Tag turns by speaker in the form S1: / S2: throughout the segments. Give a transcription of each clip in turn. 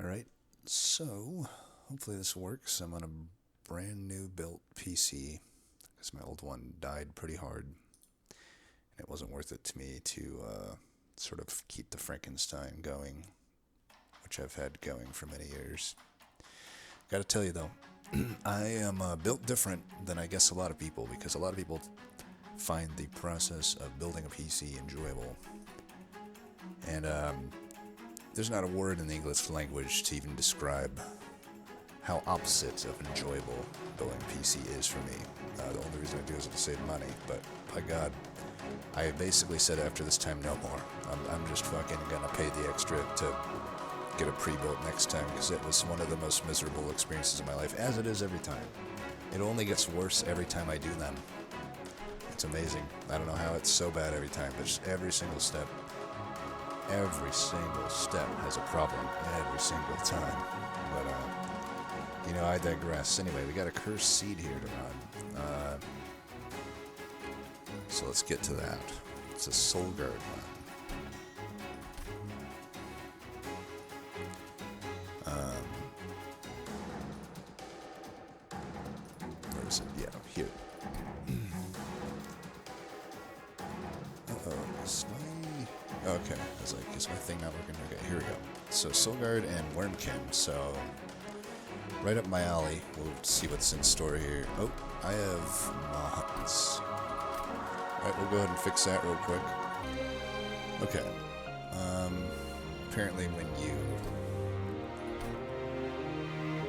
S1: Alright, so hopefully this works. I'm on a brand new built PC because my old one died pretty hard. And it wasn't worth it to me to sort of keep the Frankenstein going, which I've had going for many years. Gotta tell you though, I am built different than I guess a lot of people, because a lot of people find the process of building a PC enjoyable. And there's not a word in the English language to even describe how opposite of enjoyable building a PC is for me. The only reason I do is to save money, but by God, I basically said after this time, no more. I'm just fucking gonna pay the extra to get a pre-built next time, because it was one of the most miserable experiences of my life, as it is every time. It only gets worse every time I do them. It's amazing. I don't know how it's so bad every time, but just every single step has a problem every single time. But, I digress. Anyway, we got a cursed seed here to run. So let's get to that. It's a Soul Guard one. Where is it? Yeah, here. Okay, I was like, is my thing not working? Okay, here we go. So Soulguard and Wormkin, so right up my alley. We'll see what's in store here. Oh, I have mods. Alright, we'll go ahead and fix that real quick. Okay. Apparently when you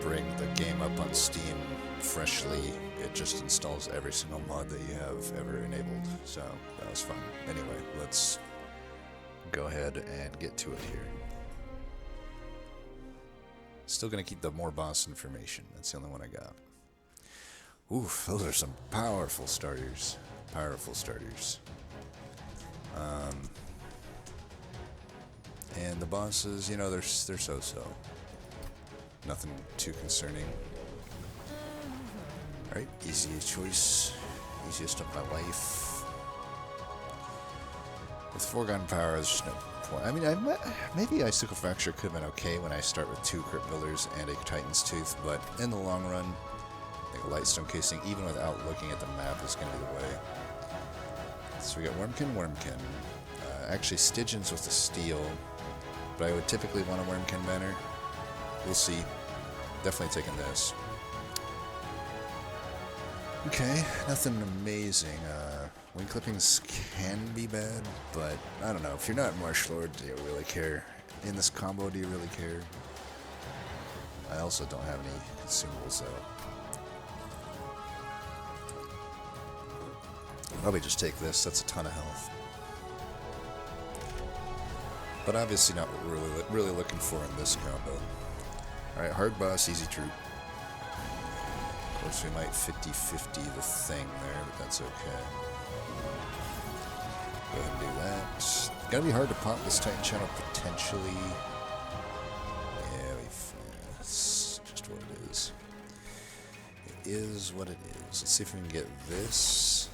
S1: bring the game up on Steam freshly, it just installs every single mod that you have ever enabled. So that was fun. Anyway, let's go ahead and get to it here. Still gonna keep the more boss information. That's the only one I got. Oof, those are some powerful starters. Powerful starters. And the bosses, they're so-so. Nothing too concerning. Alright, easy choice. Easiest of my life. With foregone power, there's just no point. I mean, maybe Icicle Fracture could have been okay when I start with 2 Crypt Builders and a Titan's Tooth, but in the long run, I think a Lightstone Casing, even without looking at the map, is going to be the way. So we got Wormkin. Actually, Stygian's with the Steel, but I would typically want a Wormkin banner. We'll see. Definitely taking this. Okay, nothing amazing. Wing clippings can be bad, but I don't know. If you're not Marsh Lord, do you really care? In this combo, do you really care? I also don't have any consumables, though. Probably just take this. That's a ton of health. But obviously not what we're really looking for in this combo. Alright, hard boss, easy troop. Of course, we might 50-50 the thing there, but that's okay. Go ahead and do that. It's gonna be hard to pop this Titan channel potentially. Yeah, it's just what it is. It is what it is. Let's see if we can get this.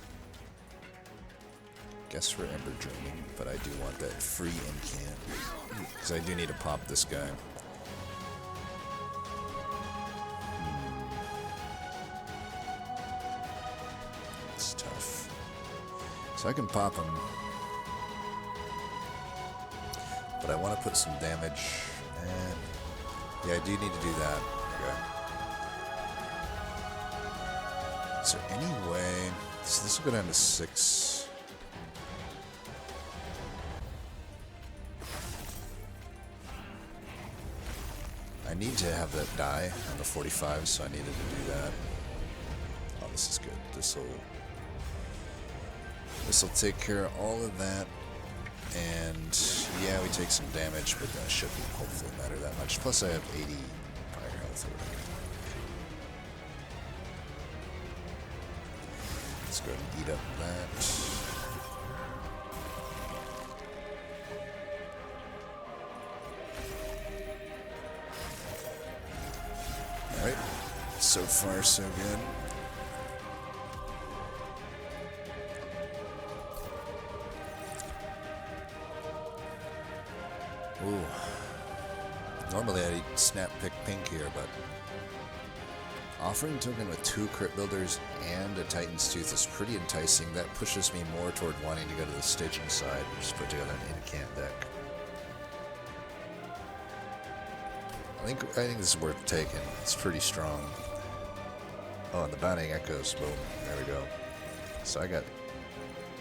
S1: Guess we're Ember Draining, but I do want that free Incant, because I do need to pop this guy. It's tough. So I can pop him, but I want to put some damage, and yeah, I do need to do that. Okay. Is there any way? So this will go down to 6. I need to have that die on the 45, so I needed to do that. Oh, this is good. This'll take care of all of that. And yeah, we take some damage, but that shouldn't hopefully matter that much. Plus I have 80 fire health or whatever. Let's go ahead and eat up that. Alright, so far so good. Ooh. Normally I'd snap pick pink here, but offering token with 2 crit builders and a Titan's Tooth is pretty enticing. That pushes me more toward wanting to go to the staging side and just put together an Incant deck. I think this is worth taking. It's pretty strong. Oh, and the Bounding Echoes. Boom. There we go. So I got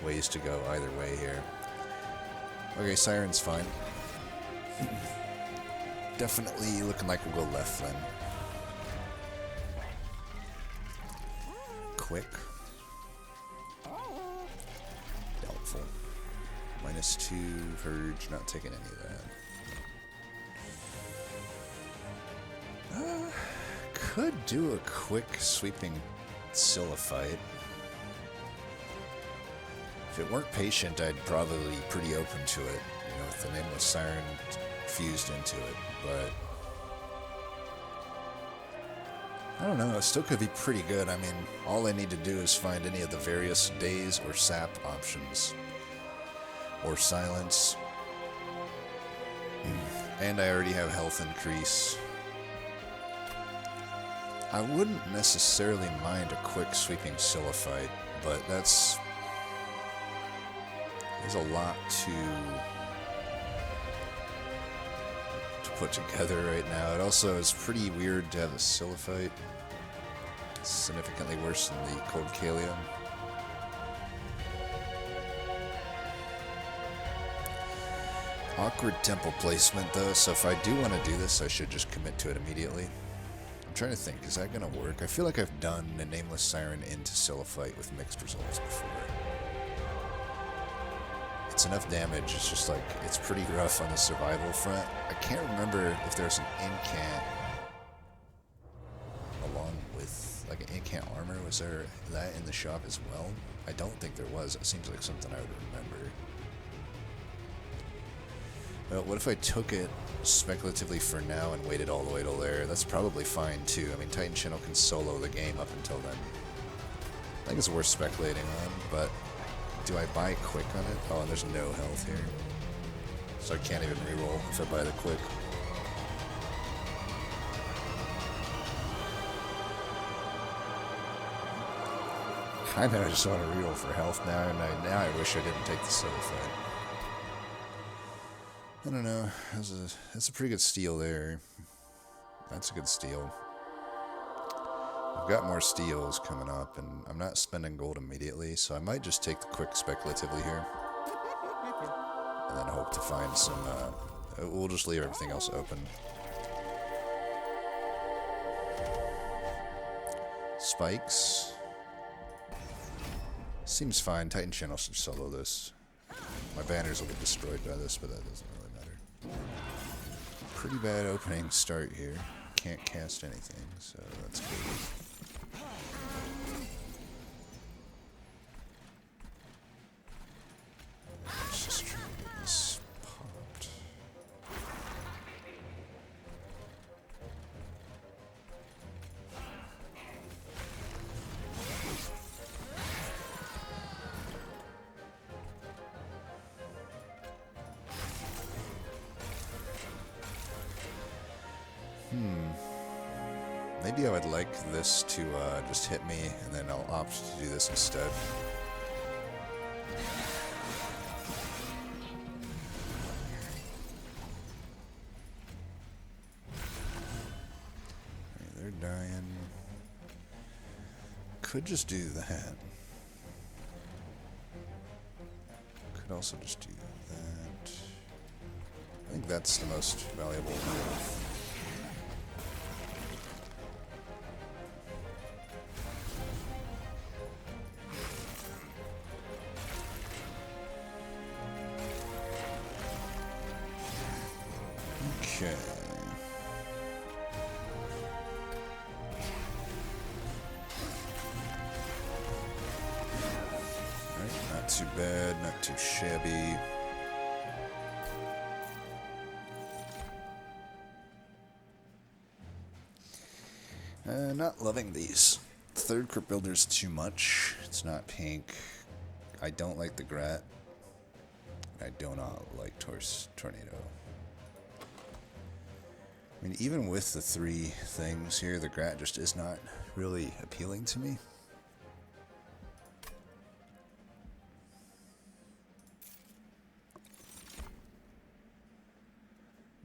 S1: ways to go either way here. Okay, Siren's fine. Definitely looking like we'll go left then. Quick. Doubtful. -2 Purge, not taking any of that. Could do a quick sweeping Scylla fight. If it weren't patient, I'd probably be pretty open to it, you know, with the Nameless Siren fused into it, but I don't know, it still could be pretty good. I mean, all I need to do is find any of the various daze or sap options, or silence, and I already have health increase. I wouldn't necessarily mind a quick sweeping Scylla fight, but there's a lot to put together right now. It also is pretty weird to have a Scylla fight. It's significantly worse than the Cold Kalium. Awkward temple placement though, so if I do want to do this, I should just commit to it immediately. I'm trying to think, is that going to work? I feel like I've done a Nameless Siren into Scylla fight with mixed results before. It's enough damage, it's just like, it's pretty rough on the survival front. I can't remember if there's an Incant along with, like an Incant armor. Was there that in the shop as well? I don't think there was. It seems like something I would remember. Well, what if I took it speculatively for now and waited all the way till there? That's probably fine too. I mean, Titan Channel can solo the game up until then. I think it's worth speculating on, but do I buy quick on it? Oh, and there's no health here. So I can't even reroll if I buy the quick. I know I just want to reroll for health now, and now I wish I didn't take the solo fight. I don't know. That's a pretty good steal there. That's a good steal. I've got more steals coming up, and I'm not spending gold immediately, so I might just take the quick speculatively here. And then hope to find some, we'll just leave everything else open. Spikes. Seems fine. Titan Channel should solo this. My banners will get destroyed by this, but that doesn't really matter. Pretty bad opening start here. Can't cast anything, so that's good. Let's just try to get this popped. Maybe I would like this to just hit me, and then I'll opt to do this instead. Okay, they're dying. Could just do that. Could also just do that. I think that's the most valuable move. Okay. Alright, not too bad, not too shabby. Not loving these. Third Crypt Builder's too much. It's not pink. I don't like the Grat. I do not like Tornado. I mean, even with the 3 things here, the Grat just is not really appealing to me.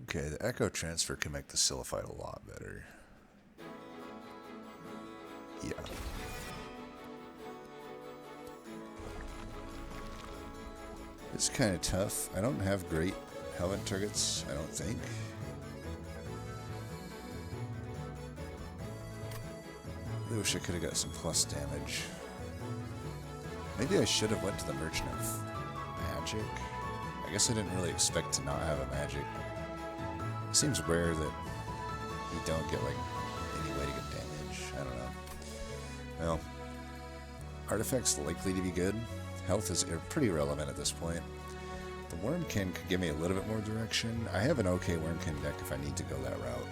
S1: Okay, the Echo Transfer can make the Sillified a lot better. Yeah. It's kind of tough. I don't have great helmet targets, I don't think. I wish I could have got some plus damage. Maybe I should have went to the Merchant of Magic. I guess I didn't really expect to not have a magic. It seems rare that you don't get like any way to get damage. I don't know. Well, artifacts likely to be good. Health is pretty irrelevant at this point. The Wormkin could give me a little bit more direction. I have an okay Wormkin deck if I need to go that route.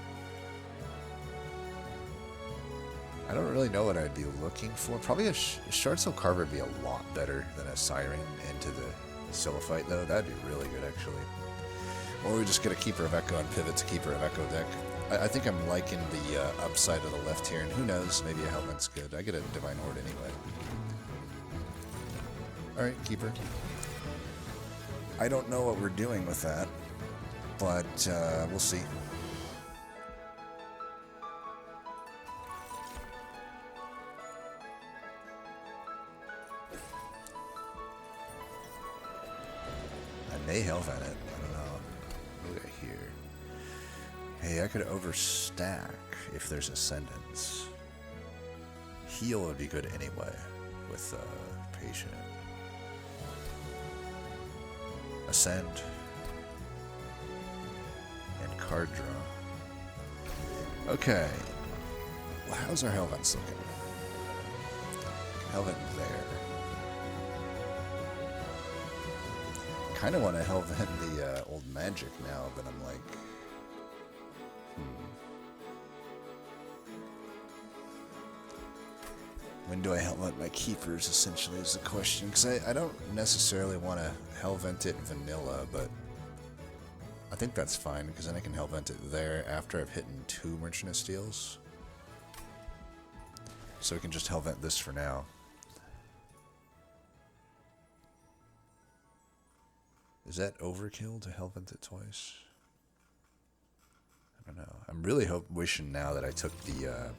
S1: I don't really know what I'd be looking for. Probably a Shardsoul Carver would be a lot better than a Siren into the Sillifight, though. That'd be really good, actually. Or we just get a Keeper of Echo and pivot to Keeper of Echo deck. I think I'm liking the upside of the left here, and who knows, maybe a Helmet's good. I get a Divine Horde anyway. Alright, Keeper. I don't know what we're doing with that, but we'll see. I may Hell Vent it. I don't know. What do I hear? Hey, I could overstack if there's Ascendance. Heal would be good anyway with Patient. Ascend. And card draw. Okay. Well, how's our Hellvents looking? Hellvent there. Kind of want to Hellvent the old magic now, but I'm like, When do I Hellvent my Keepers, essentially, is the question. Because I don't necessarily want to Hellvent it vanilla, but I think that's fine, because then I can Hellvent it there after I've hit 2 Merchant of Steels. So we can just Hellvent this for now. Is that overkill to Hellvent it twice? I don't know. I'm really wishing now that I took the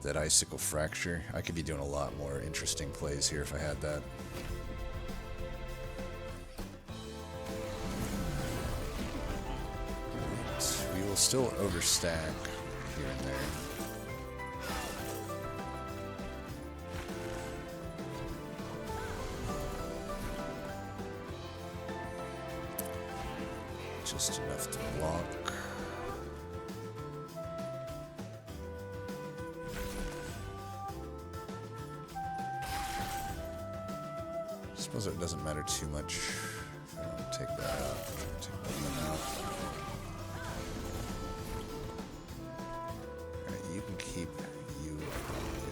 S1: that Icicle Fracture. I could be doing a lot more interesting plays here if I had that. Right. We will still overstack here and there. Just enough to block. I suppose it doesn't matter too much if I don't take that out. Take one out. Alright, you can keep you alive.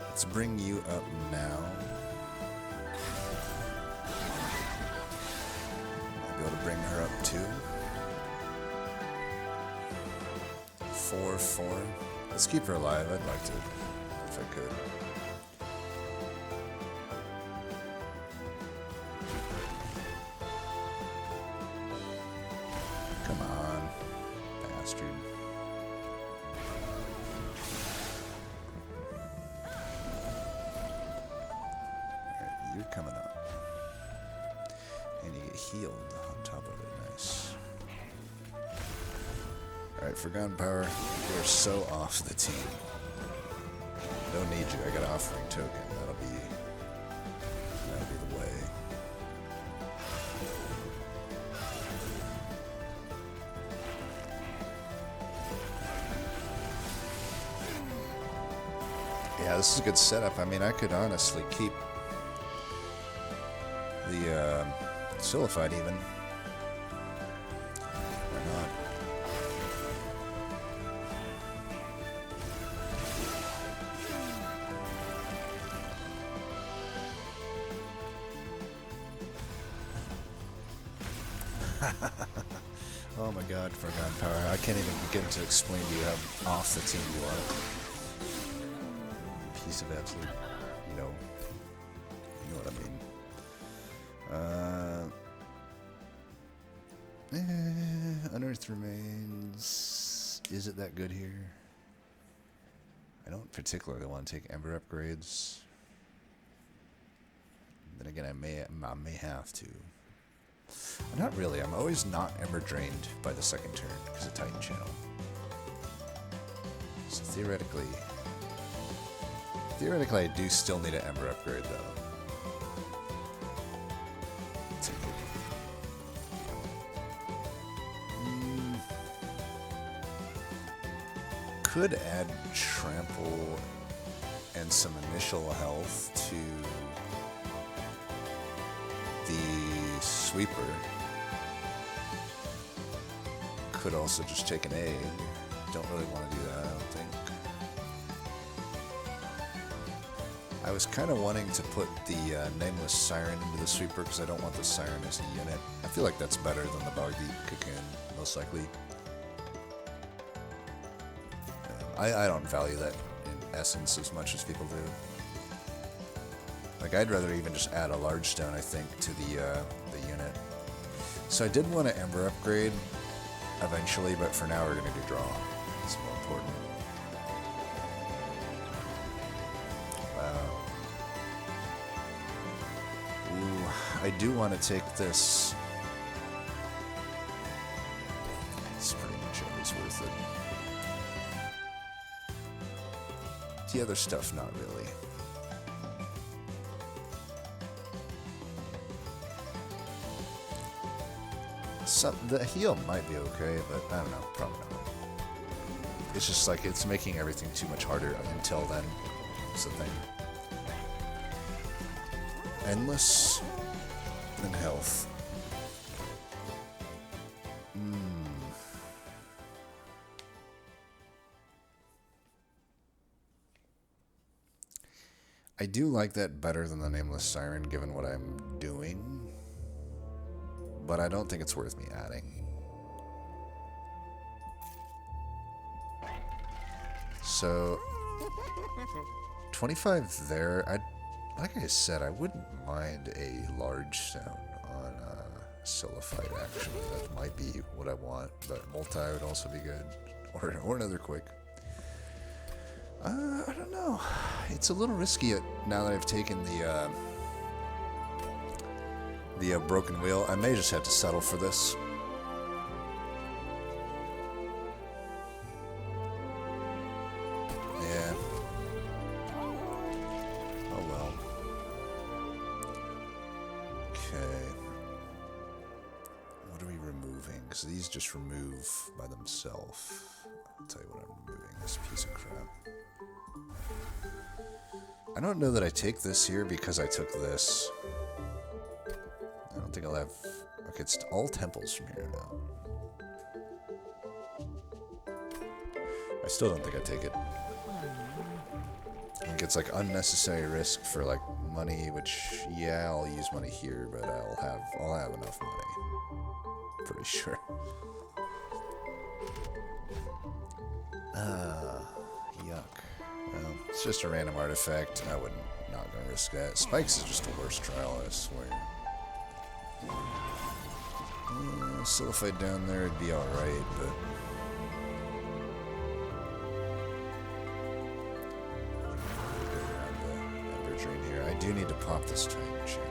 S1: Let's bring you up now. Might be able to bring her up too. 4/4. Let's keep her alive. I'd like to, if I could. Come on, bastard. Alright, you're coming up. And you get healed on top of it. Nice. Alright, for gunpowder, you're so off the team. Don't need you. I got an offering token. That'll be the way. Yeah, this is a good setup. I mean, I could honestly keep the Sillified even. Oh my god, Forgotten Power. I can't even begin to explain to you how off the team you are. Piece of absolute, you know what I mean. Unearthed Remains. Is it that good here? I don't particularly want to take Ember upgrades. Then again, I may have to. Not really. I'm always not Ember drained by the second turn because of Titan Channel. So theoretically, I do still need an Ember upgrade though. Take it. Could add Trample and some initial health to the Sweeper. Could also just take an egg. Don't really want to do that, I don't think. I was kind of wanting to put the Nameless Siren into the Sweeper because I don't want the Siren as a unit. I feel like that's better than the Bog Deep Cocoon, most likely. I don't value that in essence as much as people do. Like, I'd rather even just add a large stone, I think, to the unit. So I did want to Ember upgrade eventually, but for now we're going to do draw. It's more important. Wow. Ooh, I do want to take this. It's pretty much always worth it. The other stuff, not really. The heal might be okay, but I don't know, probably not. It's just like, it's making everything too much harder until then. It's the thing. Endless and health. I do like that better than the Nameless Siren, given what I'm doing. But I don't think it's worth me adding. So 25 there. Like I said, I wouldn't mind a large stone on Sillified, actually. That might be what I want, but multi would also be good. Or another quick. I don't know. It's a little risky now that I've taken the broken wheel. I may just have to settle for this. Yeah. Oh well. Okay. What are we removing? Because these just remove by themselves. I'll tell you what I'm removing. This piece of crap. I don't know that I take this here because I took this. I don't think I'll have... Okay, it's all temples from here now. I still don't think I take it. I think it's like unnecessary risk for like money, which, yeah, I'll use money here, but I'll have enough money. Pretty sure. Yuck. Well, it's just a random artifact. Not gonna risk that. Spikes is just a worse trial, I swear. Sillified down there would be alright, but... Around the Ember Drain here. I do need to pop this Titan Channel.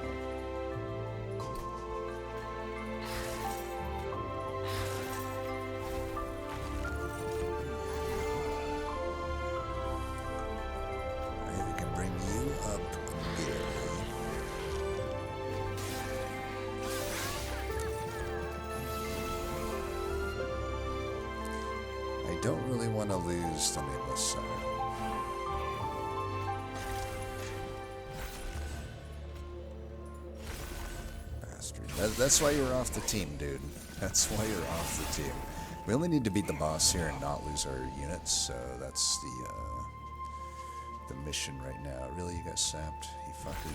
S1: I don't really want to lose the Nameless Siren. Bastard. That's why you're off the team, dude. That's why you're off the team. We only need to beat the boss here and not lose our units, so that's the mission right now. Really, you got sapped? You fucker.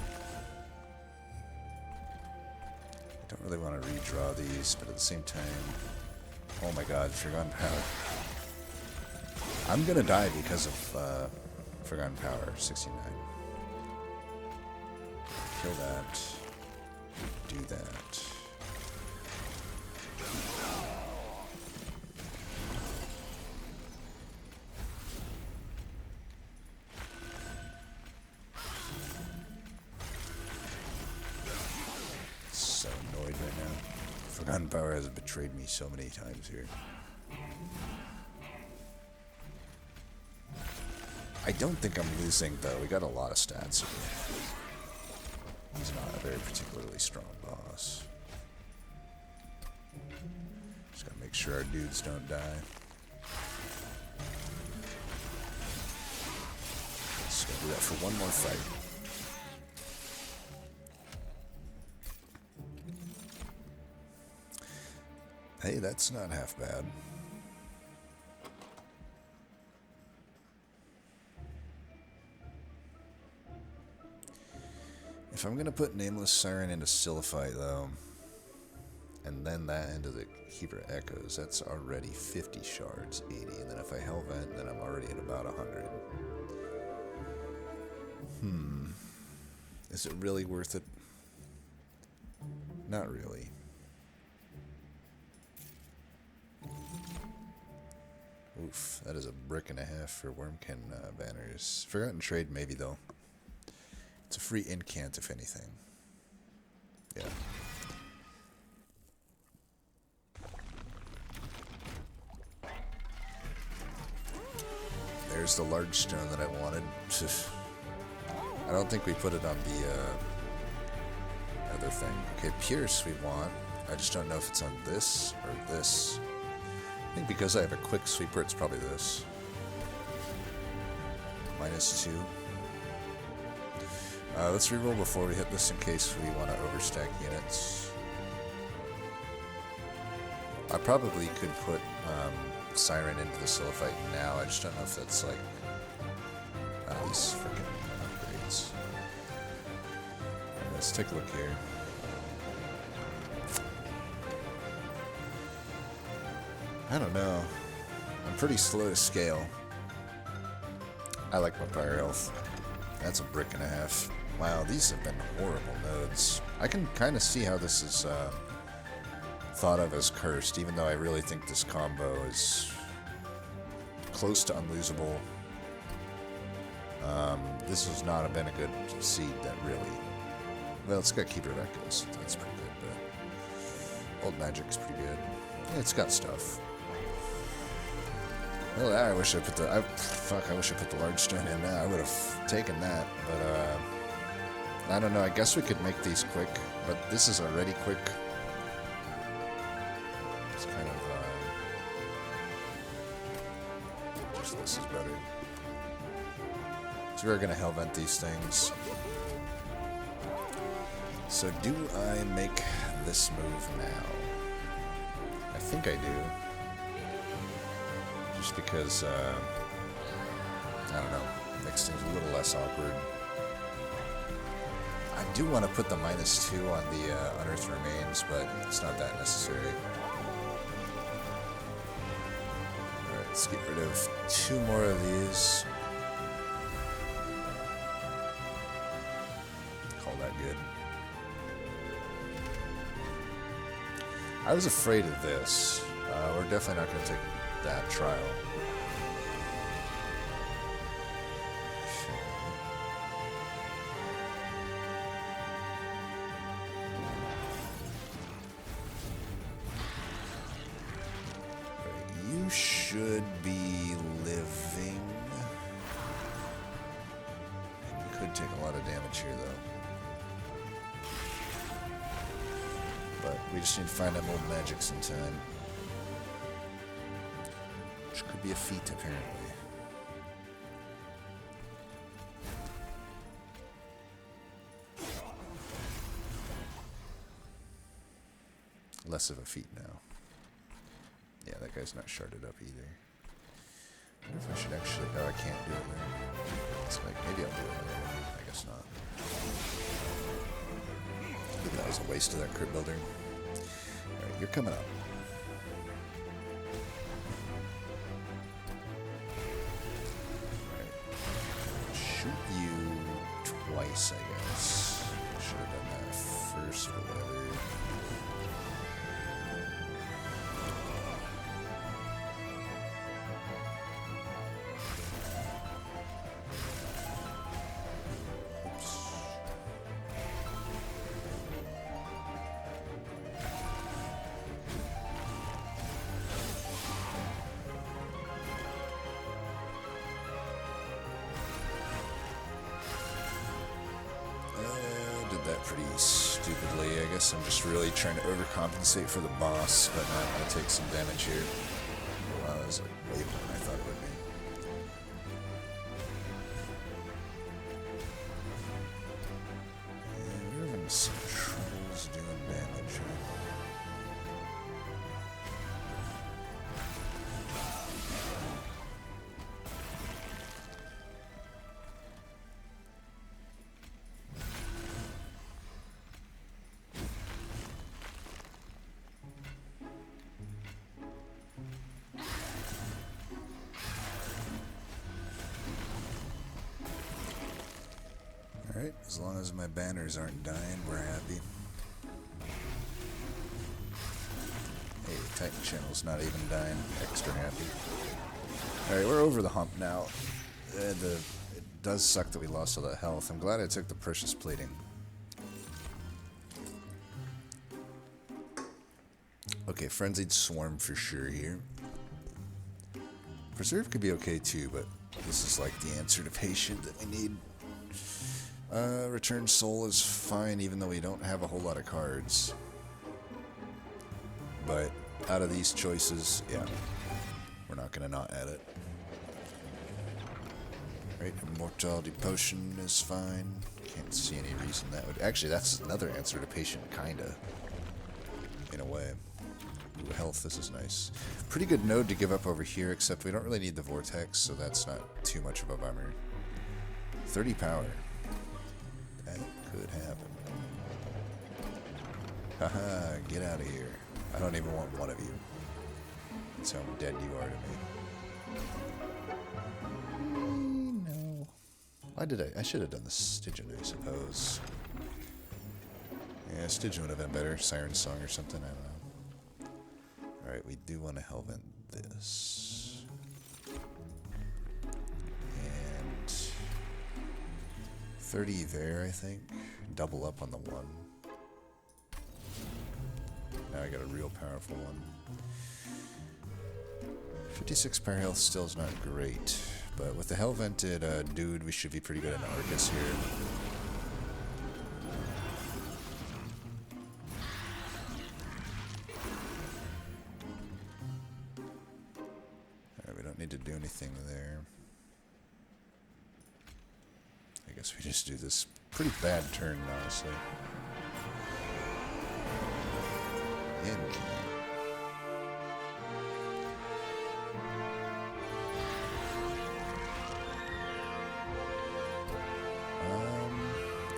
S1: I don't really want to redraw these, but at the same time... Oh my god, Forgotten Power. I'm gonna die because of Forgotten Power, 69. Kill that. Do that. So annoyed right now. Forgotten Power has betrayed me so many times here. I don't think I'm losing, though. We got a lot of stats here. He's not a very particularly strong boss. Just gotta make sure our dudes don't die. Just gonna do that for one more fight. Hey, that's not half bad. If I'm gonna put Nameless Siren into Sillifight though, and then that into the Keeper Echoes, that's already 50 shards, 80, and then if I Hellvent, then I'm already at about 100. Is it really worth it? Not really. Oof, that is a brick and a half for Wormkin banners. Forgotten Trade maybe though. It's a free incant, if anything. Yeah. There's the large stone that I wanted. I don't think we put it on the other thing. Okay, Pierce we want. I just don't know if it's on this or this. I think because I have a quick sweeper, it's probably this. -2. Let's reroll before we hit this in case we want to overstack units. I probably could put Siren into the Sillifight now. I just don't know if that's like these freaking upgrades. Let's take a look here. I don't know. I'm pretty slow to scale. I like my fire health. That's a brick and a half. Wow, these have been horrible nodes. I can kind of see how this is thought of as cursed, even though I really think this combo is close to unlosable. This has not been a good seed that really... Well, it's got Keeper of Echoes. That's pretty good, but Old Magic's pretty good. Yeah, it's got stuff. Well, I wish I put the... I wish I put the large stone in now. I would have taken that, but I don't know. I guess we could make these quick, but this is already quick. It's kind of... just this is better. So we're going to Hellvent these things. So do I make this move now? I think I do. Just because, I don't know, makes things a little less awkward. I do want to put the -2 on the Unearthed Remains, but it's not that necessary. Alright, let's get rid of 2 more of these. Call that good. I was afraid of this. We're definitely not going to take that trial. You should be living. You could take a lot of damage here, though. But we just need to find out old magics in time. Which could be a feat, apparently. Less of a feat now. Yeah, that guy's not sharded up either. I wonder if I should actually... Oh, I can't do it there. It's like, maybe I'll do it there. I guess not. Look at that, was a waste of that crit builder. Alright, you're coming up. Alright. Shoot you twice, I guess. Should have done that first or whatever. That pretty stupidly. I guess I'm just really trying to overcompensate for the boss, but now I'm going to take some damage here. Wow, that was like way more than I thought it would be. Yeah, we're having some troubles doing damage here. Alright, as long as my banners aren't dying, we're happy. Hey, Titan Channel's not even dying. Extra happy. Alright, we're over the hump now. It does suck that we lost all that health. I'm glad I took the precious plating. Okay, Frenzied Swarm for sure here. Preserve could be okay too, but this is like the answer to Patient that we need. Return Soul is fine, even though we don't have a whole lot of cards. But out of these choices, yeah, we're not going to not add it. Right, Immortality Potion is fine. Can't see any reason that would... Actually, that's another answer to Patient, kinda. In a way. Ooh, health, this is nice. Pretty good node to give up over here, except we don't really need the Vortex, so that's not too much of a bummer. 30 power. That could happen. Haha, get out of here. I don't even want one of you. That's how dead you are to me. No. Why did I should have done the Stygian, I suppose. Yeah, Stygian would have been better. Siren Song or something, I don't know. Alright, we do want to Hellvent this. And 30 there, I think. Double up on the one. Now I got a real powerful one. 56 power health still is not great, but with the Hellvented dude, we should be pretty good in Arcus here. Alright, we don't need to do anything there. I guess we just do this pretty bad turn, honestly. Incant.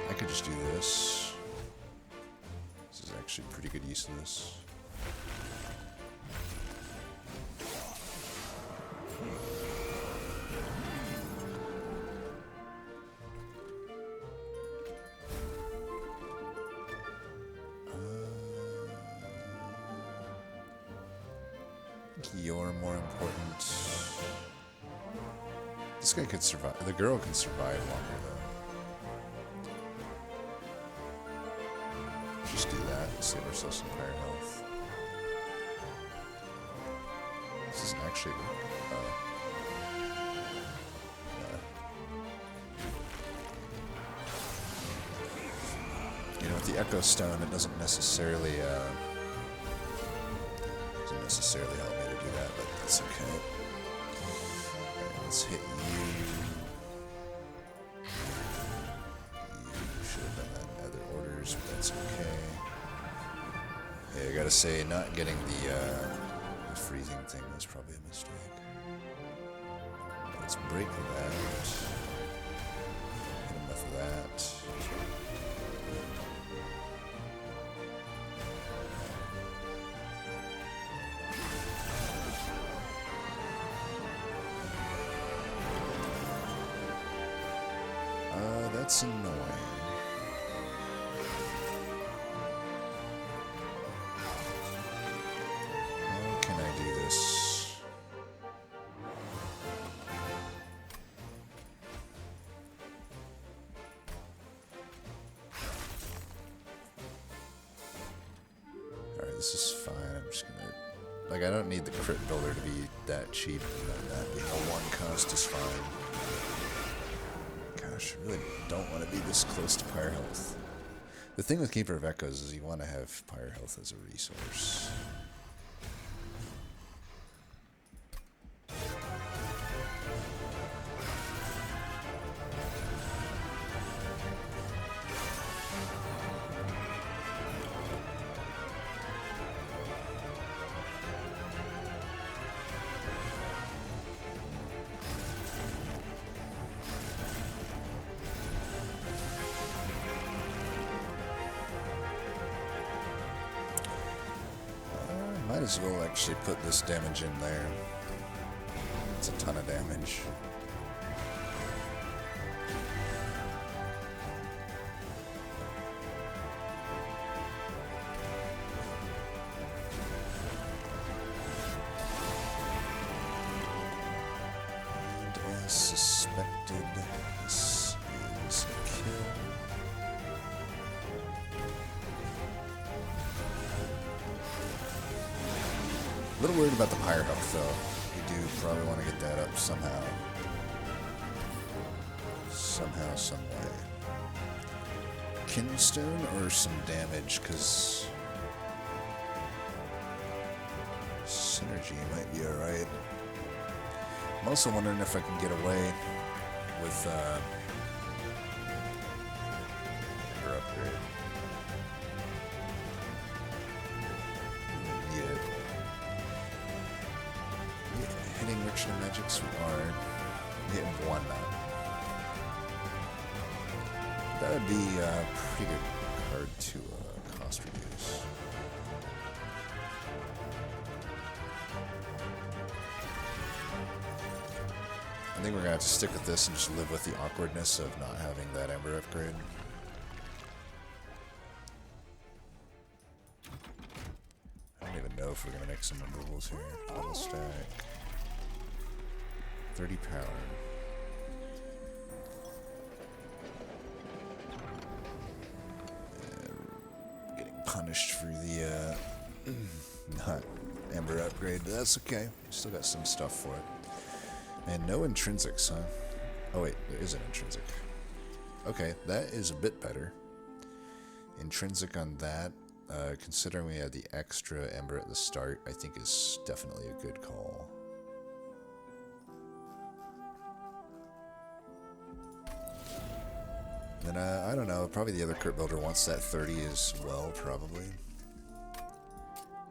S1: I could just do this. This is actually pretty good use of this. You're more important. This guy could survive. The girl can survive longer, though. Just do that and save ourselves some fire health. This isn't actually... You know, with the Echo Stone, it doesn't necessarily help me to do that, but that's okay. Alright, let's hit you. You should have done that in other orders, but that's okay. Yeah, I gotta say, not getting the freezing thing was probably a mistake. Let's break that. Hit him with that. That's annoying. How can I do this? Alright, this is fine. I'm just gonna... Like, I don't need the crit builder to be that cheap, and then that being a 1 cost is fine. Gosh, I really don't want to be this close to Pyre Health. The thing with Keeper of Echoes is you want to have Pyre Health as a resource. Might as well actually put this damage in there. It's a ton of damage. And as suspected, this is a kill. A little worried about the Pyre Health, though. We do probably want to get that up somehow. Somehow, some way. Kinstone or some damage, because synergy might be alright. I'm also wondering if I can get away with her upgrade. Hitting Ritual Magics we are hitting 1 now. That would be a pretty good card to cost reduce. I think we're gonna have to stick with this and just live with the awkwardness of not having that Ember upgrade. I don't even know if we're gonna make some removals here. Double stack. 30 power. Getting punished for the not Ember upgrade, but that's okay. Still got some stuff for it. And no intrinsics, huh? Oh wait, there is an intrinsic. Okay, that is a bit better. Intrinsic on that, considering we had the extra Ember at the start, I think is definitely a good call. And I don't know, probably the other crit builder wants that 30 as well, probably.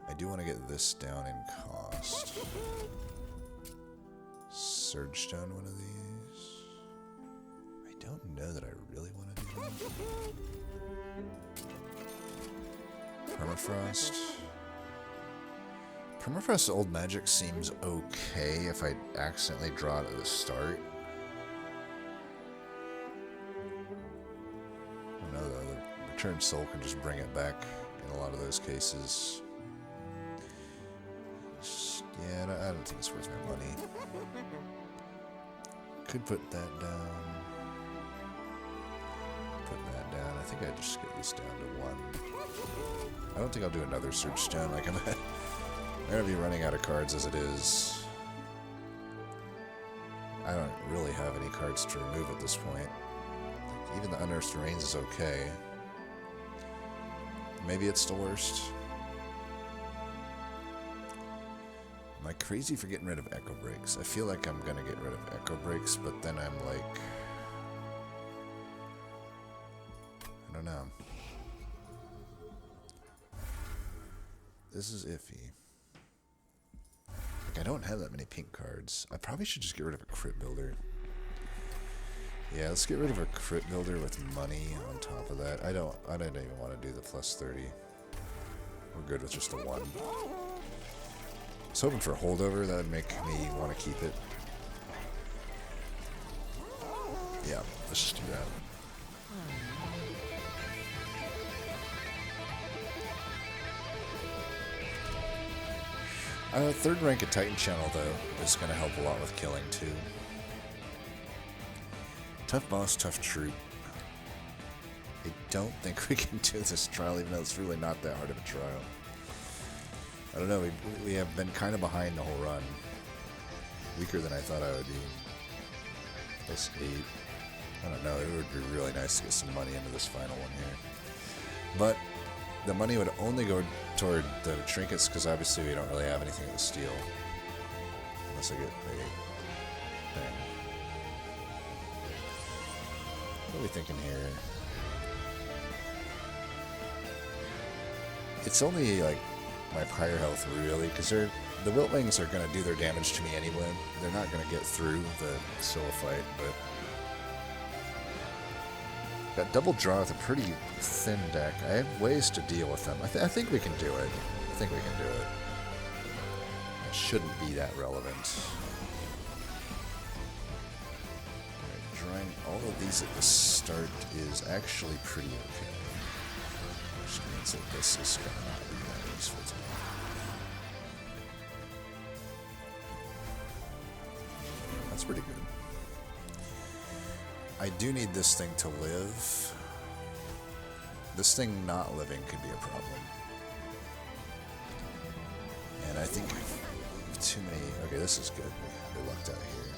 S1: I do want to get this down in cost. Surge Stone, one of these. I don't know that I really want to do that. Permafrost. Permafrost Old Magic seems okay if I accidentally draw it at the start. I don't know though, the Returned Soul can just bring it back in a lot of those cases. Yeah, I don't think it's worth my money. Could put that down. Put that down. I think I just get this down to 1. I don't think I'll do another Surge Stone. Like I'm gonna be running out of cards as it is. I don't really have any cards to remove at this point. Like, even the Unearthed Terrains is okay. Maybe it's the worst. Am I crazy for getting rid of Echo Breaks? I feel like I'm gonna get rid of Echo Breaks, but then I'm like... I don't know. This is iffy. Like, I don't have that many pink cards. I probably should just get rid of a Crit Builder. Yeah, let's get rid of a Crit Builder with money on top of that. I don't even want to do the plus 30. We're good with just the 1. I was hoping for a holdover, that would make me want to keep it. Yeah, let's just do that. Third rank at Titan Channel, though, is going to help a lot with killing, too. Tough boss, tough troop. I don't think we can do this trial, even though it's really not that hard of a trial. I don't know, we have been kind of behind the whole run. Weaker than I thought I would be. Plus 8. I don't know, it would be really nice to get some money into this final one here. But the money would only go toward the trinkets, because obviously we don't really have anything to steal. Unless I get a thing. What are we thinking here? It's only like my higher health, really, because the Wiltwings are going to do their damage to me anyway. They're not going to get through the solo fight, but got double draw with a pretty thin deck. I have ways to deal with them. I think we can do it. I think we can do it. It shouldn't be that relevant. Alright, drawing all of these at the start is actually pretty okay. Which means that this is going to not be that useful to me. That's pretty good. I do need this thing to live. This thing not living could be a problem. And I think too many... Okay, this is good. We lucked out here.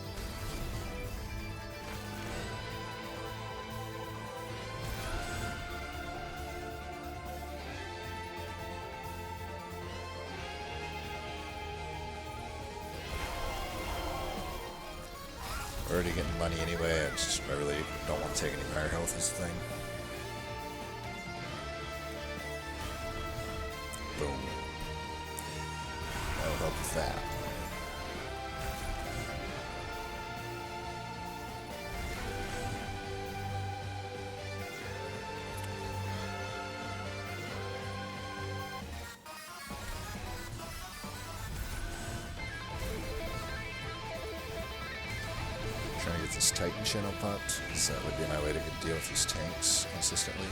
S1: Already getting money anyway. I really don't want to take any higher health as a thing. Boom. That'll help with that. Trying to get this Titan channel popped, because that would be my way to deal with these tanks consistently.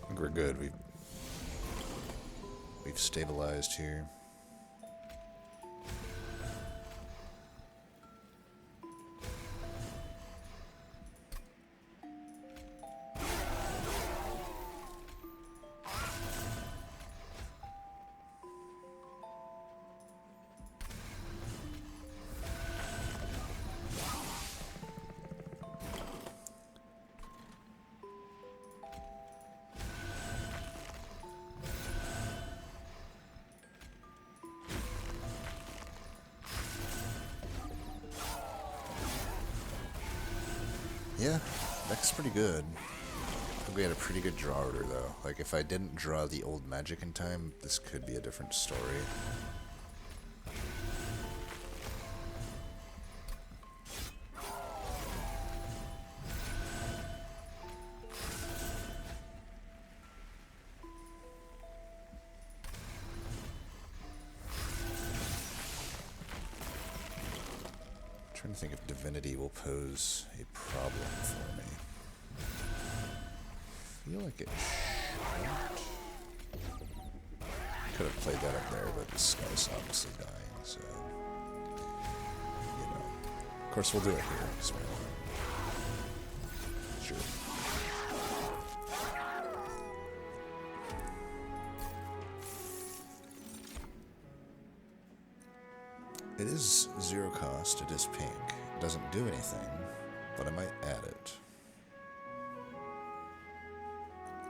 S1: I think we're good. We've stabilized here. Yeah, deck's pretty good. I think we had a pretty good draw order, though. Like, if I didn't draw the old magic in time, this could be a different story. I'm trying to think if Divinity will pose a problem for me. I feel like it should. Could have played that up there, but this guy's obviously dying, so... You know. Of course, we'll do it here. So sure. It is 0 cost, it is pink. It doesn't do anything, but I might add it.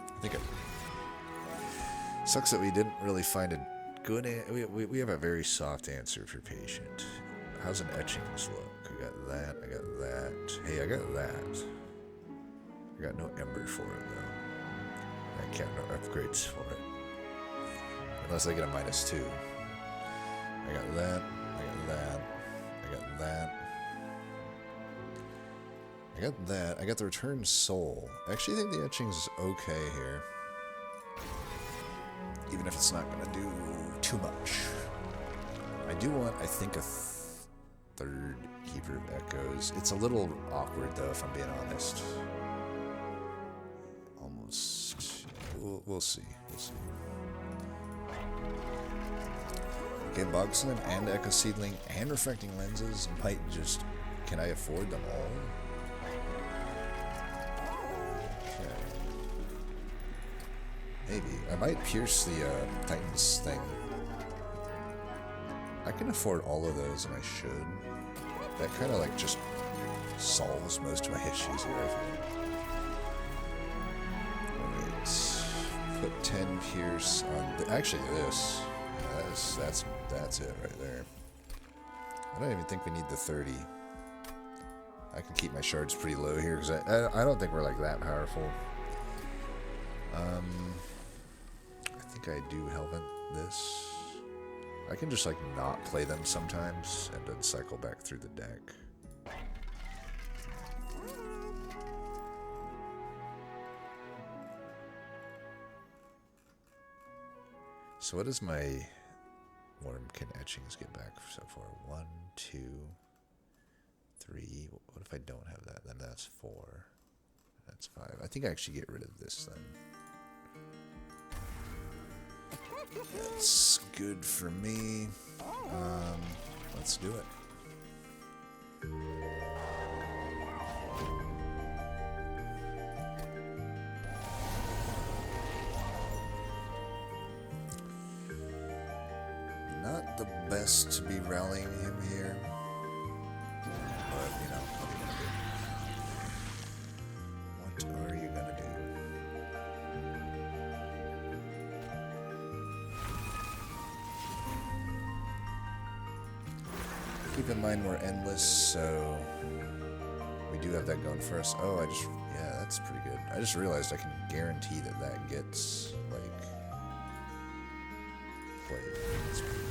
S1: I think it sucks that we didn't really find a good we have a very soft answer for patient. How's an etchings look? I got that, I got that. Hey, I got that. I got no ember for it, though. I can't no upgrades for it. Unless I get a -2. I got that. I got that. I got that. I got that. I got the Return Soul. I actually think the etching's okay here. even if it's not going to do too much. I do want, I think, a third Keeper of Echoes. It's a little awkward, though, if I'm being honest. Almost. We'll see. We'll see. Okay, Bog Slim and Echo Seedling and Refracting Lenses might just... Can I afford them all? Okay. Maybe. I might pierce the Titan's thing. I can afford all of those, and I should. That kind of like just solves most of my issues here, I think. Alright. Put 10 pierce on... Actually, this. Yeah, that's it right there. I don't even think we need the 30. I can keep my shards pretty low here, because I don't think we're like that powerful. I think I do Hellvent this. I can just like not play them sometimes and then cycle back through the deck. So what does my Wormkin etchings get back so far? 1, 2, 3. What if I don't have that? Then that's 4. That's 5. I think I actually get rid of this then. That's good for me. Let's do it. Not the best to be rallying him here. But, you know, what are you gonna do? Keep in mind we're endless, so we do have that going for us. Oh, yeah, that's pretty good. I just realized I can guarantee that that gets, like, played. That's pretty good.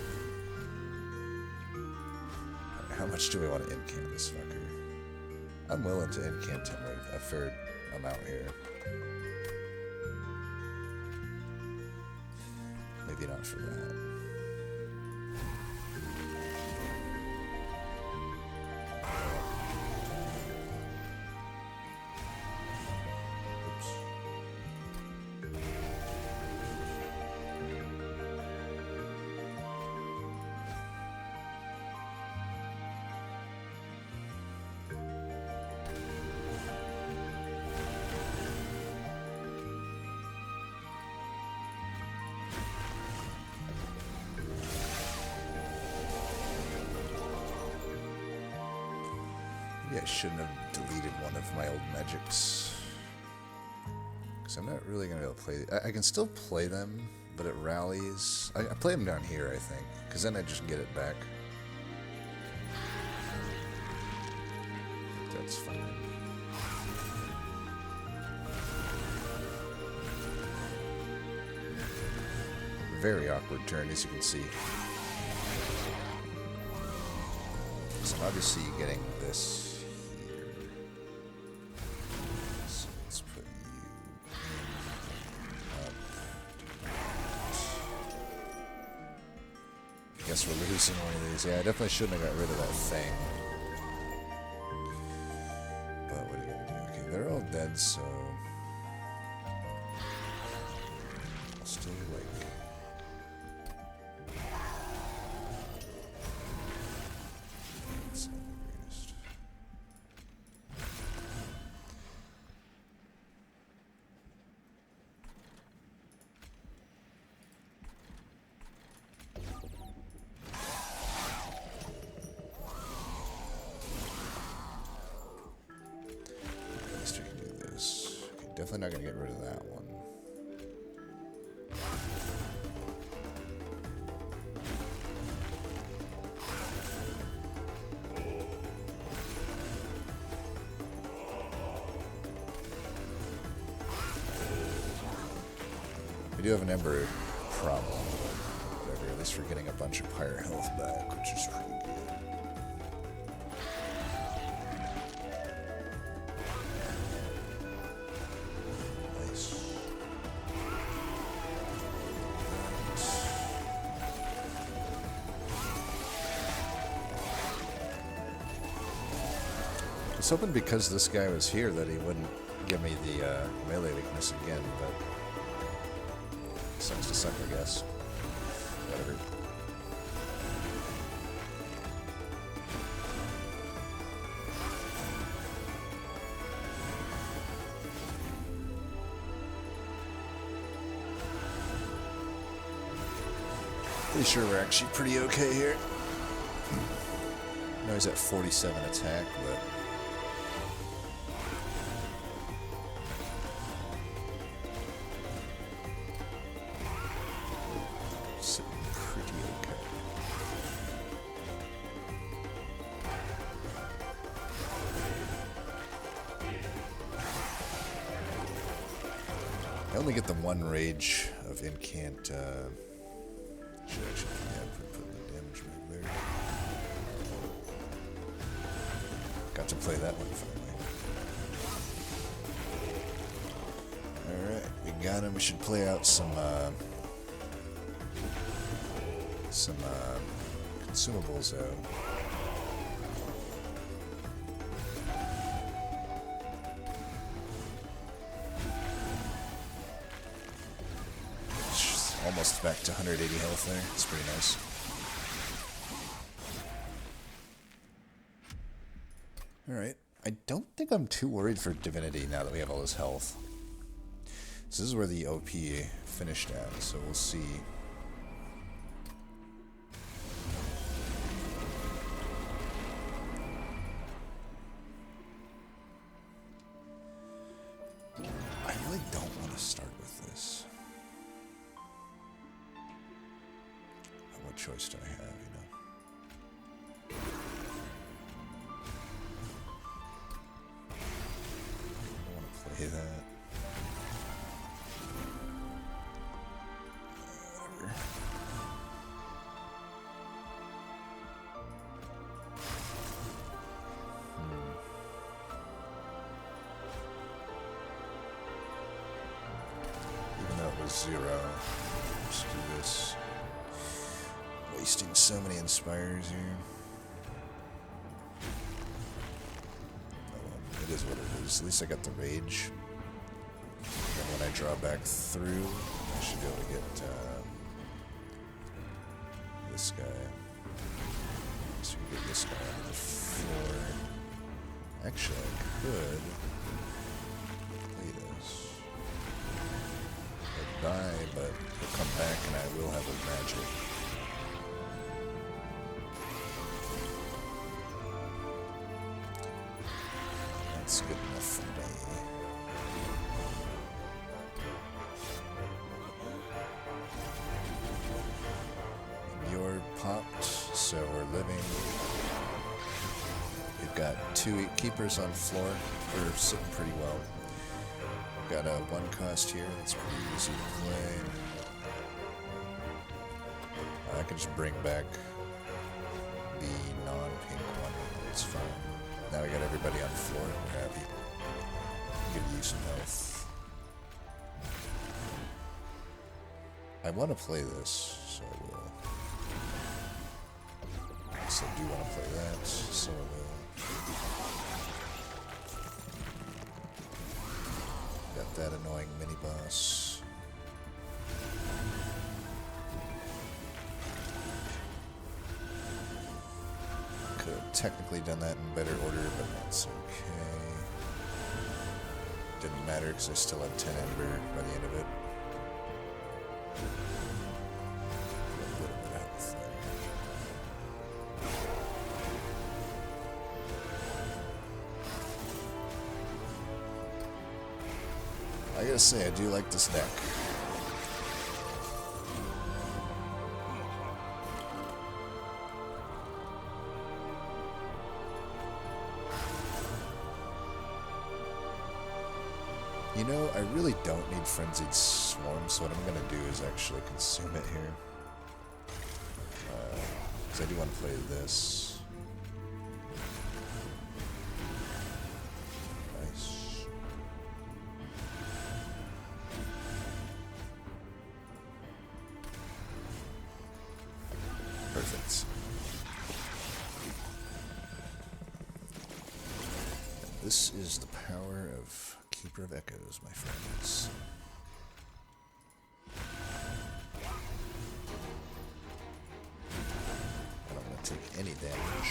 S1: Right, how much do we want to incant this fucker? I'm willing to incant him a fair amount here. Maybe not for that. Maybe I shouldn't have deleted one of my old magics. Because I'm not really going to be able to play... I can still play them, but it rallies. I play them down here, I think. Because then I just get it back. That's fine. Very awkward turn, as you can see. So I'm obviously getting this here. So let's put you up. I guess we're losing one of these. Yeah, I definitely shouldn't have got rid of that thing. But what are you gonna do? Okay, they're all dead, so I'll still like... Definitely not going to get rid of that one. We do have an Ember problem. Whatever, at least we're getting a bunch of higher health back, which is pretty good. was hoping because this guy was here that he wouldn't give me the melee weakness again, but sucks to suck, I guess. Whatever. Pretty sure we're actually pretty okay here. I know he's at 47 attack, but sitting pretty okay. I only get the one rage of Incant. Should actually put the damage move there. Got to play that one finally. Alright, we got him. We should play out some consumables though. Almost back to 180 health there. It's pretty nice. Alright. I don't think I'm too worried for Divinity now that we have all this health. So this is where the OP finished at, so we'll see. I really don't want to start with this. What choice do I have, you know? I don't want to play that. Whatever. Even though it was 0, let's do this. Wasting so many inspires here. Oh, well, it is what it is. At least I got the rage. And when I draw back through, I should be able to get this guy. So we get this guy onto the floor. Actually, I could play this. I'll die, but he'll come back and I will have a magic. That's good enough for me. You're popped, so we're living. We've got 2 keepers on floor. We're sitting pretty well. We've got a 1 cost here. That's pretty easy to play. I can just bring back the non-pink one. It's fine. Now we got everybody on the floor. We're happy. Give you some health. I want to play this, so I will. So I do want to play that, so I will. Got that annoying mini-boss. Could have technically done that in better order, but that's okay. Didn't matter because I still had 10 Ember by the end of it. A little bit of health there. I gotta say, I do like this deck. You know, I really don't need Frenzied Swarm, so what I'm going to do is actually consume it here. Because I do want to play this. Nice. Perfect. this is the power of Keeper of Echoes, my friends. I don't want to take any damage.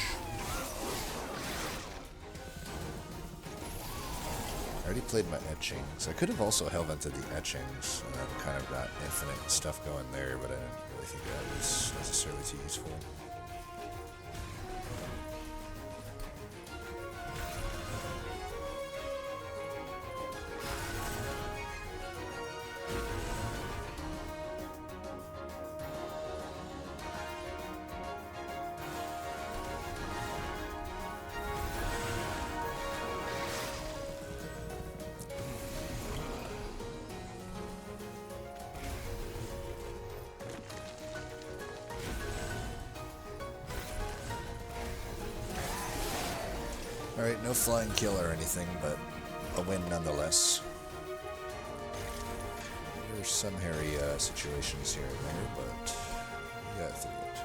S1: I already played my etchings. I could have also hellvented the etchings and then kind of got infinite stuff going there, but I didn't really think that was necessarily too useful. Alright, no flying kill or anything, but a win nonetheless. There's some hairy situations here and there, but we got through it.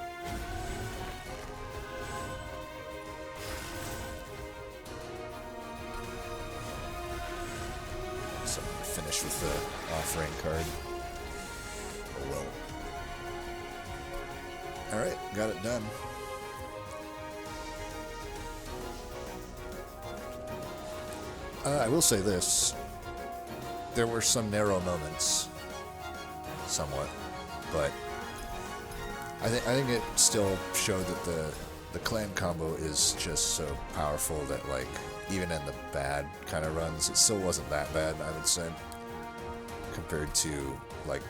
S1: So finish with the off-rain card. Oh well. Alright, got it done. I will say this. There were some narrow moments, somewhat, but I think it still showed that the clan combo is just so powerful that, like, even in the bad kind of runs, it still wasn't that bad, I would say, compared to like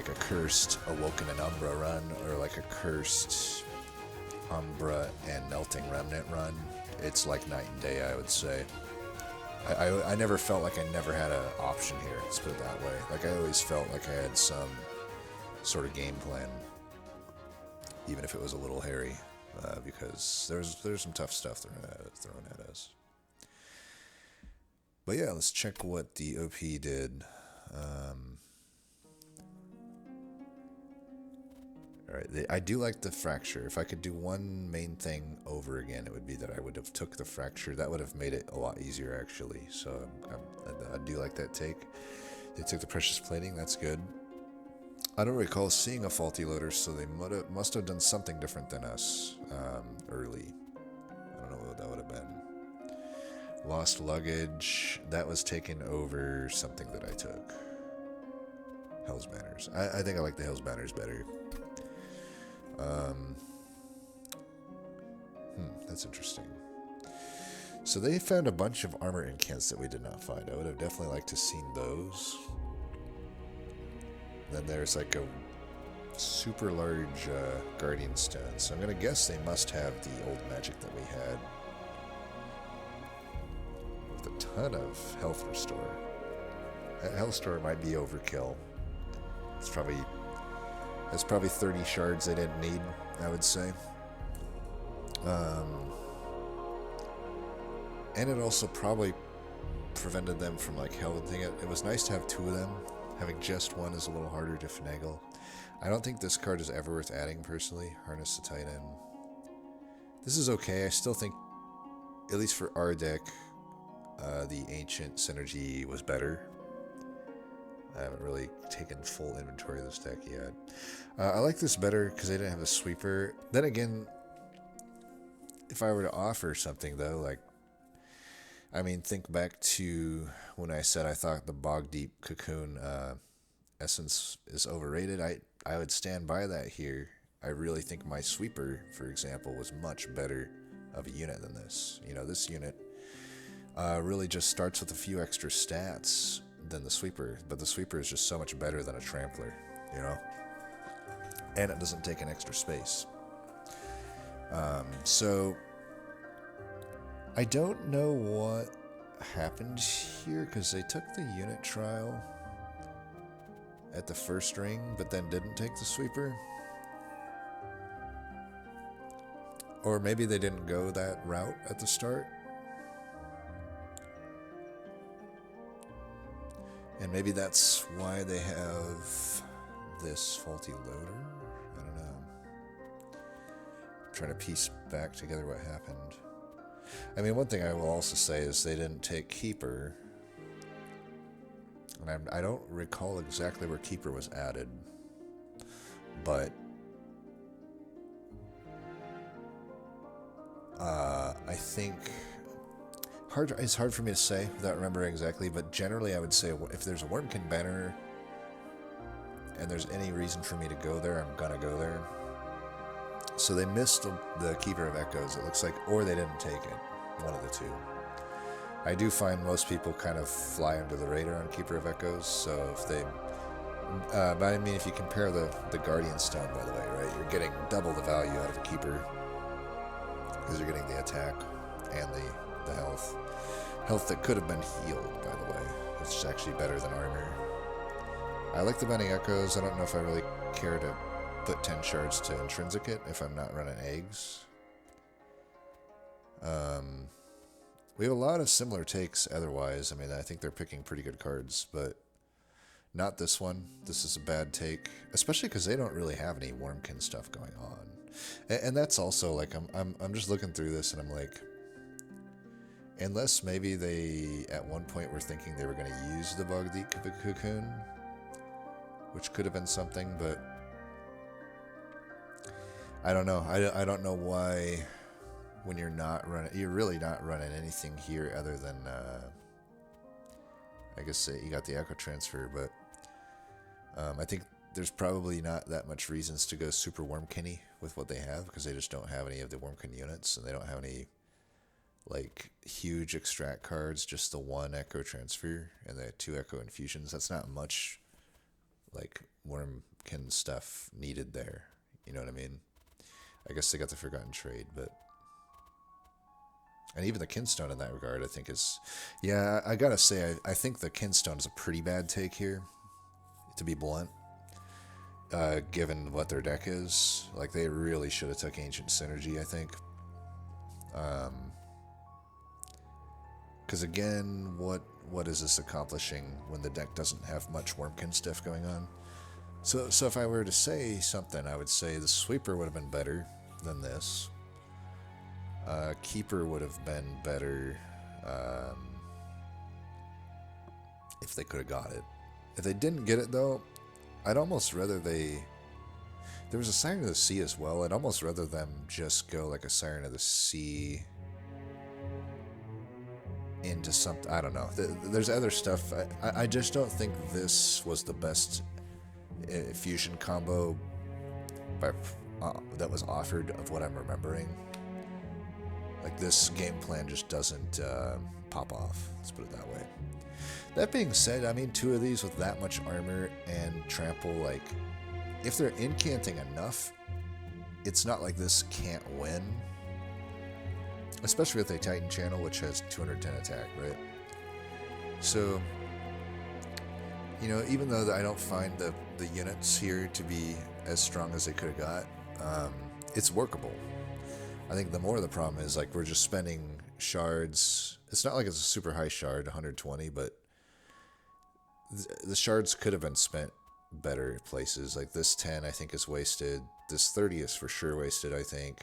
S1: a cursed Awoken and Umbra run, or like a cursed Umbra and Melting Remnant run. It's like night and day, I would say. I never felt like I never had an option here, let's put it that way. Like, I always felt like I had some sort of game plan, even if it was a little hairy, because there's some tough stuff thrown at us. But yeah, let's check what the OP did. Alright, I do like the fracture. If I could do one main thing over again, it would be that I would have took the fracture. That would have made it a lot easier, actually. So I do like that take. They took the precious plating. That's good. I don't recall seeing a faulty loader, so they must have done something different than us early. I don't know what that would have been. Lost luggage. That was taken over something that I took. Hell's Banners. I think I like the Hell's Banners better. That's interesting. So they found a bunch of armor incants that we did not find. I would have definitely liked to have seen those. Then there's like a super large guardian stone. So I'm going to guess they must have the old magic that we had. With a ton of health restore. That health restore might be overkill. It's probably... That's probably 30 shards they didn't need, I would say. And it also probably prevented them from, like, hellventing it. It was nice to have two of them. Having just one is a little harder to finagle. I don't think this card is ever worth adding, personally. Harness the Titan. This is okay. I still think, at least for our deck, the Ancient Synergy was better. I haven't really taken full inventory of this deck yet. I like this better because they didn't have a sweeper. Then again, if I were to offer something, though, like, I mean, think back to when I said I thought the Bog Deep Cocoon essence is overrated. I would stand by that here. I really think my sweeper, for example, was much better of a unit than this. You know, this unit really just starts with a few extra stats than the sweeper, but the sweeper is just so much better than a trampler, you know? And it doesn't take an extra space. So I don't know what happened here, because they took the unit trial at the first ring, but then didn't take the sweeper. Or maybe they didn't go that route at the start. And maybe that's why they have this faulty loader. I don't know. I'm trying to piece back together what happened. I mean, one thing I will also say is they didn't take Keeper. And I don't recall exactly where Keeper was added. But I think it's hard for me to say without remembering exactly, but generally I would say if there's a Wormkin banner and there's any reason for me to go there, I'm gonna go there. So they missed the Keeper of Echoes, it looks like, or they didn't take it. One of the two. I do find most people kind of fly under the radar on Keeper of Echoes, so if they... but I mean, if you compare the Guardian Stone, by the way, right, you're getting double the value out of a Keeper, because you're getting the attack and the health. Health that could have been healed, by the way. It's actually better than armor. I like the Bending Echoes. I don't know if I really care to put 10 shards to intrinsic it if I'm not running eggs. We have a lot of similar takes otherwise. I mean, I think they're picking pretty good cards, but not this one. This is a bad take, especially because they don't really have any Wormkin stuff going on. And that's also like, I'm just looking through this and I'm like, unless maybe they at one point were thinking they were going to use the Bogdeek Cocoon, which could have been something, but I don't know. I don't know why when you're really not running anything here other than I guess you got the Echo Transfer, but I think there's probably not that much reasons to go super Wormkin-y with what they have, because they just don't have any of the Wormkin units, and they don't have any like huge extract cards, just the one Echo Transfer and the 2 Echo Infusions. That's not much like Wormkin stuff needed there. You know what I mean? I guess they got the Forgotten Trade, but... And even the Kinstone in that regard, I think is... Yeah, I gotta say, I think the Kinstone is a pretty bad take here, to be blunt. Given what their deck is. Like, they really should have took Ancient Synergy, I think. Because again, what is this accomplishing when the deck doesn't have much Wormkin stuff going on? So if I were to say something, I would say the Sweeper would have been better than this. Keeper would have been better if they could have got it. If they didn't get it, though, I'd almost rather they... There was a Siren of the Sea as well. I'd almost rather them just go like a Siren of the Sea into something. I don't know. There's other stuff. I just don't think this was the best fusion combo that was offered of what I'm remembering. Like, this game plan just doesn't pop off. Let's put it that way. That being said, I mean, 2 of these with that much armor and trample, like, if they're incanting enough, it's not like this can't win. Especially with a Titan channel, which has 210 attack, right? So, you know, even though I don't find the units here to be as strong as they could have got, it's workable. I think the more the problem is, like, we're just spending shards. It's not like it's a super high shard, 120, but the shards could have been spent better places. Like, this 10, I think, is wasted. This 30 is for sure wasted, I think.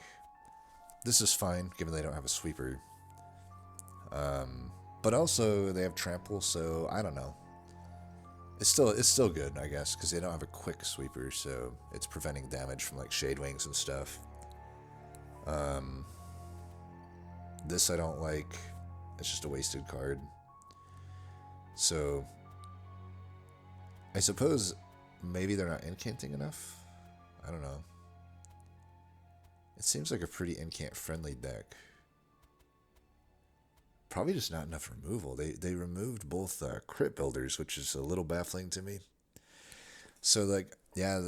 S1: This is fine, given they don't have a Sweeper. But also, they have Trample, so I don't know. It's still good, I guess, because they don't have a quick Sweeper, so it's preventing damage from, like, Shade Wings and stuff. This I don't like. It's just a wasted card. So, I suppose maybe they're not incanting enough? I don't know. It seems like a pretty incant-friendly deck. Probably just not enough removal. They removed both crit builders, which is a little baffling to me. So, like, yeah,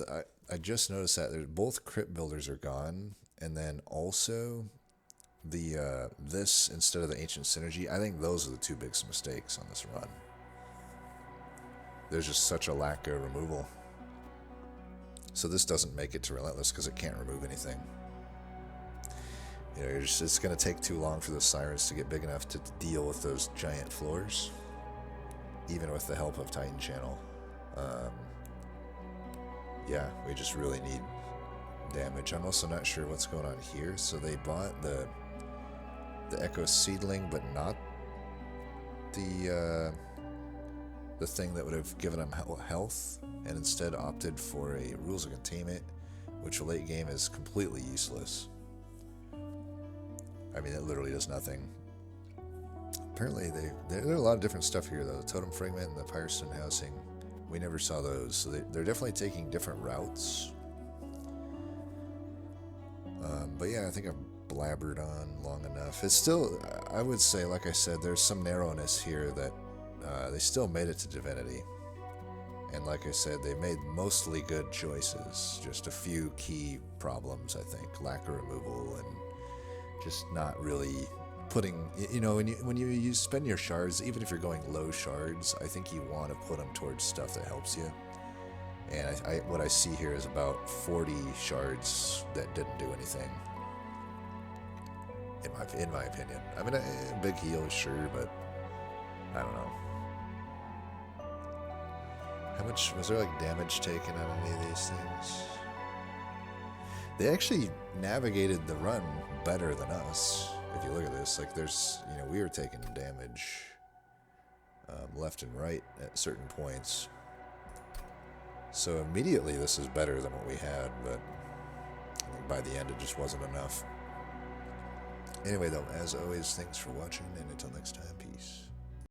S1: I just noticed that both crit builders are gone, and then also the this instead of the Ancient Synergy. I think those are the 2 biggest mistakes on this run. There's just such a lack of removal. So this doesn't make it to Relentless because it can't remove anything. You know, it's going to take too long for those Sirens to get big enough to deal with those giant floors, even with the help of Titan Channel. Yeah, we just really need damage. I'm also not sure what's going on here. So they bought the the Echo Seedling, but not the thing that would have given him health, and instead opted for a Rules of Containment, which late game is completely useless. I mean, it literally does nothing. Apparently, there are a lot of different stuff here, though. The Totem Fragment and the Firestone Housing, we never saw those, so they're definitely taking different routes. But yeah, I think I've blabbered on long enough. It's still, I would say, like I said, there's some narrowness here that they still made it to Divinity. And like I said, they made mostly good choices. Just a few key problems, I think. Lack of removal and just not really putting, you know, when you spend your shards, even if you're going low shards, I think you want to put them towards stuff that helps you. And what I see here is about 40 shards that didn't do anything. In my opinion. I mean, a big heal, sure, but I don't know. How much was there, like, damage taken on any of these things? They actually navigated the run better than us. If you look at this, like, there's, you know, we were taking damage left and right at certain points. So immediately this is better than what we had, but I think by the end it just wasn't enough. Anyway, though, as always, thanks for watching, and until next time, peace.